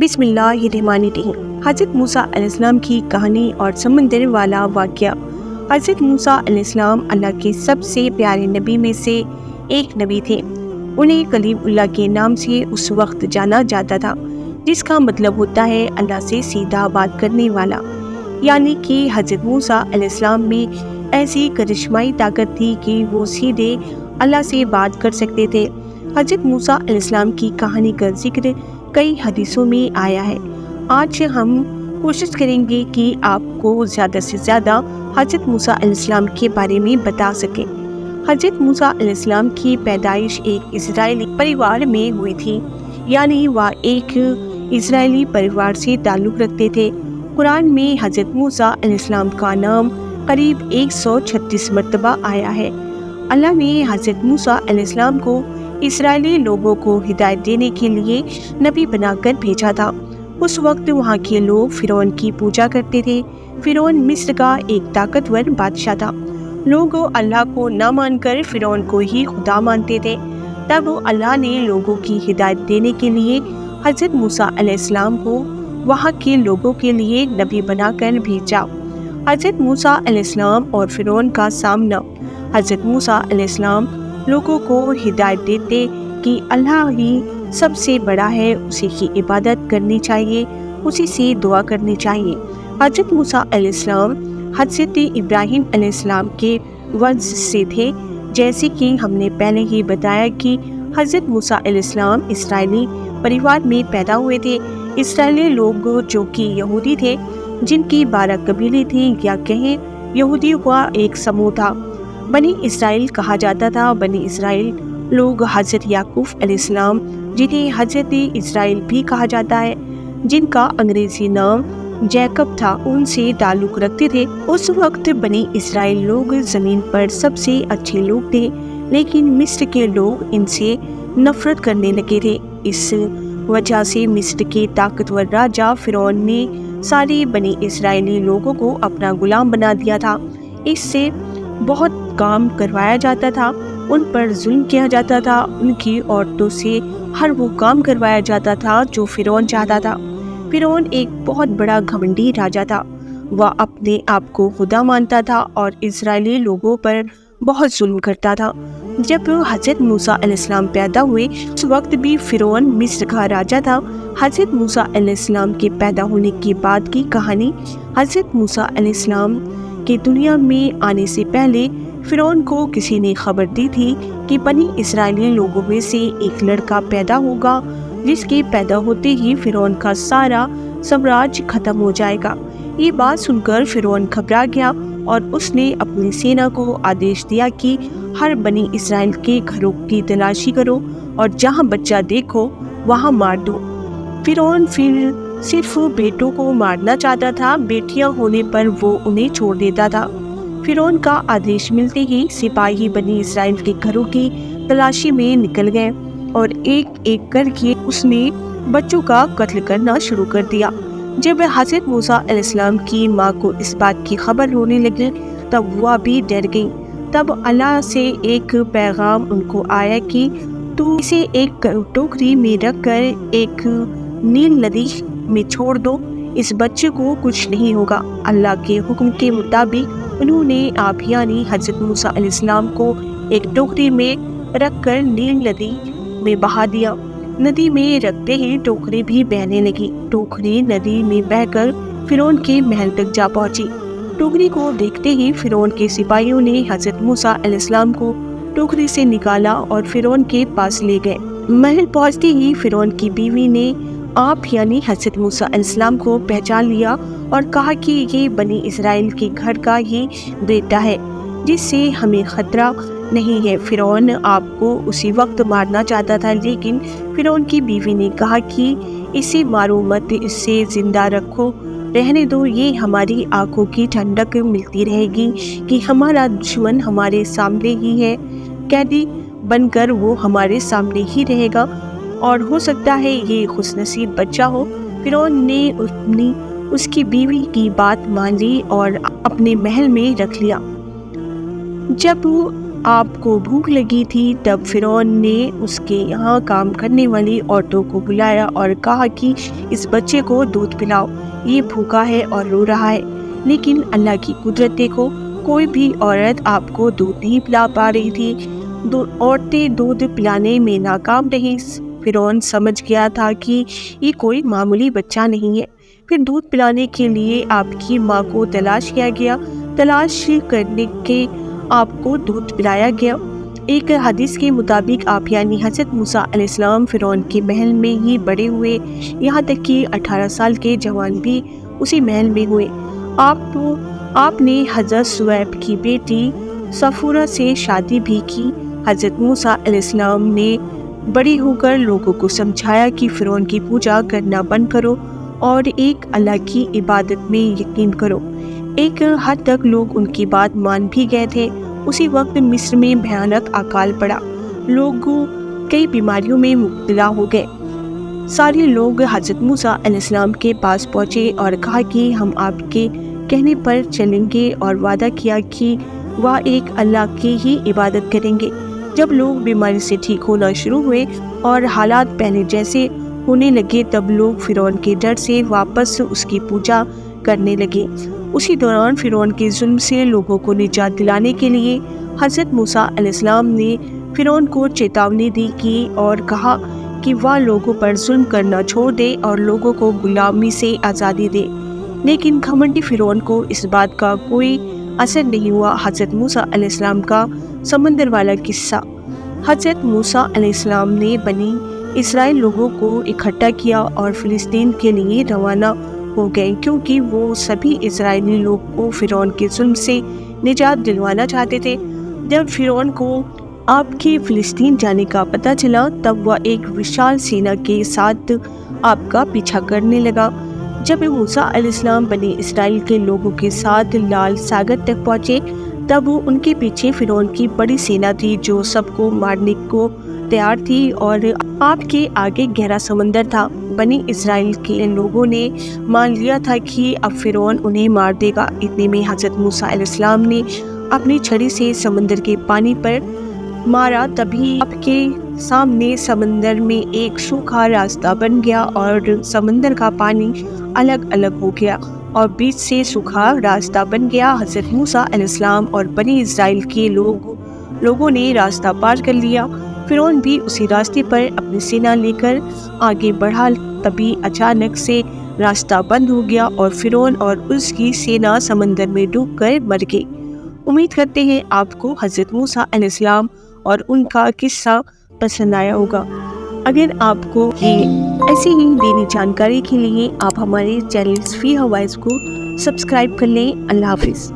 بسم اللہ الرحمن الرحیم۔ حضرت موسیٰ علیہ السلام کی کہانی اور سمندر والا واقعہ۔ حضرت موسیٰ علیہ السلام اللہ کے سب سے پیارے نبی میں سے ایک نبی تھے۔ انہیں کلیم اللہ کے نام سے اس وقت جانا جاتا تھا، جس کا مطلب ہوتا ہے اللہ سے سیدھا بات کرنے والا، یعنی کہ حضرت موسیٰ علیہ السلام میں ایسی کرشمائی طاقت تھی کہ وہ سیدھے اللہ سے بات کر سکتے تھے۔ حضرت موسیٰ علیہ السلام کی کہانی کا ذکر کئی حدیثوں میں آیا ہے۔ آج ہم کوشش کریں گے کہ آپ کو زیادہ سے زیادہ حضرت موسیٰ علیہ السلام کے بارے میں بتا سکیں۔ حضرت موسیٰ علیہ السلام کی پیدائش ایک اسرائیلی پریوار میں ہوئی تھی، یعنی وہ ایک اسرائیلی پریوار سے تعلق رکھتے تھے۔ قرآن میں حضرت موسیٰ علیہ السلام کا نام قریب 136 مرتبہ آیا ہے۔ اللہ نے حضرت موسیٰ علیہ السلام کو اسرائیلی لوگوں کو ہدایت دینے کے لیے نبی بنا کر بھیجا تھا۔ اس وقت وہاں کے لوگ فرعون کی پوجا کرتے تھے۔ فرعون مصر کا ایک طاقتور بادشاہ تھا۔ لوگ اللہ کو نہ مان کر فرعون کو ہی خدا مانتے تھے۔ تب اللہ نے لوگوں کی ہدایت دینے کے لیے حضرت موسیٰ علیہ السلام کو وہاں کے لوگوں کے لیے نبی بنا کر بھیجا۔ حضرت موسیٰ علیہ السلام اور فرعون کا سامنا۔ حضرت موسیٰ علیہ السلام لوگوں کو ہدایت دیتے کہ اللہ ہی سب سے بڑا ہے، اسی کی عبادت کرنی چاہیے، اسی سے دعا کرنی چاہیے۔ حضرت موسیٰ علیہ السلام حضرت ابراہیم علیہ السلام کے ورث سے تھے، جیسے کہ ہم نے پہلے ہی بتایا کہ حضرت موسیٰ علیہ السلام اسرائیلی پریوار میں پیدا ہوئے تھے۔ اسرائیلی لوگ جو کہ یہودی تھے، جن کی 12 قبیلے تھے، یا کہیں یہودیوں کا ایک سموہ تھا، بنی اسرائیل کہا جاتا تھا۔ بنی اسرائیل لوگ حضرت یعقوب علیہ السلام، جنہیں حضرت اسرائیل بھی کہا جاتا ہے، جن کا انگریزی نام جیکب تھا، ان سے تعلق رکھتے تھے۔ اس وقت بنی اسرائیل لوگ زمین پر سب سے اچھے لوگ تھے، لیکن مصر کے لوگ ان سے نفرت کرنے لگے تھے۔ اس وجہ سے مصر کے طاقتور راجا فرعون نے سارے بنی اسرائیلی لوگوں کو اپنا غلام بنا دیا تھا۔ اس سے بہت کام کروایا جاتا تھا، ان پر ظلم کیا جاتا تھا، ان کی عورتوں سے ہر وہ کام کروایا جاتا تھا جو فرعون چاہتا تھا۔ فرعون ایک بہت بڑا گھمنڈی راجا تھا۔ وہ اپنے آپ کو خدا مانتا تھا اور اسرائیلی لوگوں پر بہت ظلم کرتا تھا۔ جب حضرت موسیٰ علیہ السلام پیدا ہوئے، اس وقت بھی فرعون مصر کا راجا تھا۔ حضرت موسیٰ علیہ السلام کے پیدا ہونے کے بعد کی کہانی۔ حضرت موسیٰ علیہ السلام کے دنیا میں آنے سے پہلے فرعون کو کسی نے خبر دی تھی کہ بنی اسرائیلی لوگوں میں سے ایک لڑکا پیدا ہوگا، جس کے پیدا ہوتے ہی فرعون کا سارا سامراج ختم ہو جائے گا۔ یہ بات سن کر فرعون گھبرا گیا اور اس نے اپنی سینا کو آدیش دیا کہ ہر بنی اسرائیل کے گھروں کی تلاشی کرو اور جہاں بچہ دیکھو وہاں مار دو۔ فرعون پھر صرف بیٹوں کو مارنا چاہتا تھا، بیٹیاں ہونے پر وہ انہیں چھوڑ دیتا تھا۔ فرعون کا آدیش ملتے ہی سپاہی بنی اسرائیل کے گھروں کی تلاشی میں نکل گئے اور ایک ایک کر کے اس نے بچوں کا قتل کرنا شروع کر دیا۔ جب حضرت موسیٰ علیہ السلام کی ماں کو اس بات کی خبر ہونے لگی، تب وہ بھی ڈر گئی۔ تب اللہ سے ایک پیغام ان کو آیا کہ تو اسے ایک ٹوکری میں رکھ کر ایک نیل ندی میں چھوڑ دو، اس بچے کو کچھ نہیں ہوگا۔ اللہ کے حکم کے مطابق انہوں نے آپ یعنی حضرت موسیٰ علیہ السلام کو ایک ٹوکری میں رکھ کر نیل ندی میں بہا دیا۔ ندی میں رکھتے ہی ٹوکری بھی بہنے لگی۔ ٹوکری ندی میں بہہ کر فرعون کے محل تک جا پہنچی۔ ٹوکری کو دیکھتے ہی فرعون کے سپاہیوں نے حضرت موسیٰ علیہ السلام کو ٹوکری سے نکالا اور فرعون کے پاس لے گئے۔ محل پہنچتے ہی فرعون کی بیوی نے آپ یعنی حضرت موسیٰ علیہ السلام کو پہچان لیا اور کہا کہ یہ بنی اسرائیل کے گھر کا ہی بیٹا ہے، جس سے ہمیں خطرہ نہیں ہے۔ فرعون آپ کو اسی وقت مارنا چاہتا تھا، لیکن فرعون کی بیوی نے کہا کہ اسے مارو مت، اس سے زندہ رکھو، رہنے دو، یہ ہماری آنکھوں کی ٹھنڈک ملتی رہے گی کہ ہمارا دشمن ہمارے سامنے ہی ہے، قیدی بن کر وہ ہمارے سامنے ہی رہے گا اور ہو سکتا ہے یہ خوش نصیب بچہ ہو۔ فرعون نے اس کی بیوی کی بات مان لی اور اپنے محل میں رکھ لیا۔ جب آپ کو بھوک لگی تھی، تب فرعون نے اس کے یہاں کام کرنے والی عورتوں کو بلایا اور کہا کہ اس بچے کو دودھ پلاؤ، یہ بھوکا ہے اور رو رہا ہے۔ لیکن اللہ کی قدرت دیکھو، کوئی بھی عورت آپ کو دودھ نہیں پلا پا رہی تھی۔ عورتیں دودھ پلانے میں ناکام رہیں۔ فرعون سمجھ گیا تھا کہ یہ کوئی معمولی بچہ نہیں ہے۔ پھر دودھ پلانے کے لیے آپ کی ماں کو تلاش کیا گیا، تلاش کرنے کے آپ کو دودھ پلایا گیا۔ ایک حدیث کے مطابق آپ یعنی حضرت موسیٰ علیہ السلام فرعون کے محل میں ہی بڑے ہوئے، یہاں تک کہ 18 سال کے جوان بھی اسی محل میں ہوئے۔ آپ نے حضرت شعیب کی بیٹی صفورہ سے شادی بھی کی۔ حضرت موسیٰ علیہ السلام نے بڑے ہو کر لوگوں کو سمجھایا کہ فرعون کی پوجا کرنا بند کرو اور ایک اللہ کی عبادت میں یقین کرو۔ ایک حد تک لوگ ان کی بات مان بھی گئے تھے۔ اسی وقت مصر میں بھیانک اکال پڑا، لوگ کئی بیماریوں میں مبتلا ہو گئے۔ سارے لوگ حضرت موسیٰ علیہ السلام کے پاس پہنچے اور کہا کہ ہم آپ کے کہنے پر چلیں گے، اور وعدہ کیا کہ وہ ایک اللہ کی ہی عبادت کریں گے۔ جب لوگ بیماری سے ٹھیک ہونا شروع ہوئے اور حالات پہلے جیسے ہونے لگے، تب لوگ فرعون کے ڈر سے واپس اس کی پوجا کرنے لگے۔ اسی دوران فرعون کے ظلم سے لوگوں کو نجات دلانے کے لیے حضرت موسیٰ علیہ السلام نے فرعون کو چیتاونی دی کی اور کہا کہ وہ لوگوں پر ظلم کرنا چھوڑ دے اور لوگوں کو غلامی سے آزادی دے۔ لیکن گھمنڈی فرعون کو اس بات کا کوئی اثر نہیں ہوا۔ حضرت موسیٰ علیہ السلام کا سمندر والا قصہ۔ حضرت موسیٰ علیہ السلام نے بنی اسرائیل لوگوں کو اکٹھا کیا اور فلسطین کے لیے روانہ ہو گئے، کیونکہ وہ سبھی اسرائیلی لوگ کو فرعون کے ظلم سے نجات دلوانا چاہتے تھے۔ جب فرعون کو آپ کے فلسطین جانے کا پتہ چلا، تب وہ ایک وشال سینا کے ساتھ آپ کا پیچھا کرنے لگا۔ جب موسیٰ علیہ السلام بنی اسرائیل کے لوگوں کے ساتھ لال ساگر تک پہنچے، تب ان کے پیچھے فرعون کی بڑی سینا تھی جو سب کو مارنے کو تیار تھی، اور آپ کے آگے گہرا سمندر تھا۔ بنی اسرائیل کے لوگوں نے مان لیا تھا کہ اب فرعون انہیں مار دے گا۔ اتنے میں حضرت موسیٰ علیہ السلام نے اپنی چھڑی سے سمندر کے پانی پر مارا، تبھی آپ کے سامنے سمندر میں ایک سوکھا راستہ بن گیا اور سمندر کا پانی الگ الگ ہو گیا اور بیچ سے سوکھا راستہ بن گیا۔ حضرت موسیٰ علیہ السلام اور بنی اسرائیل کے لوگوں نے راستہ پار کر لیا۔ فرعون بھی اسی راستے پر اپنی سینا لے کر آگے بڑھا، تبھی اچانک سے راستہ بند ہو گیا اور فرعون اور اس کی سینا سمندر میں ڈوب کر مر گئی۔ امید کرتے ہیں آپ کو حضرت موسیٰ علیہ السلام اور ان کا قصہ پسند آیا ہوگا۔ اگر آپ کو ایسی ہی دینی جانکاری کے لیے آپ ہمارے چینل صفیہ وائس کو سبسکرائب کر لیں۔ اللہ حافظ۔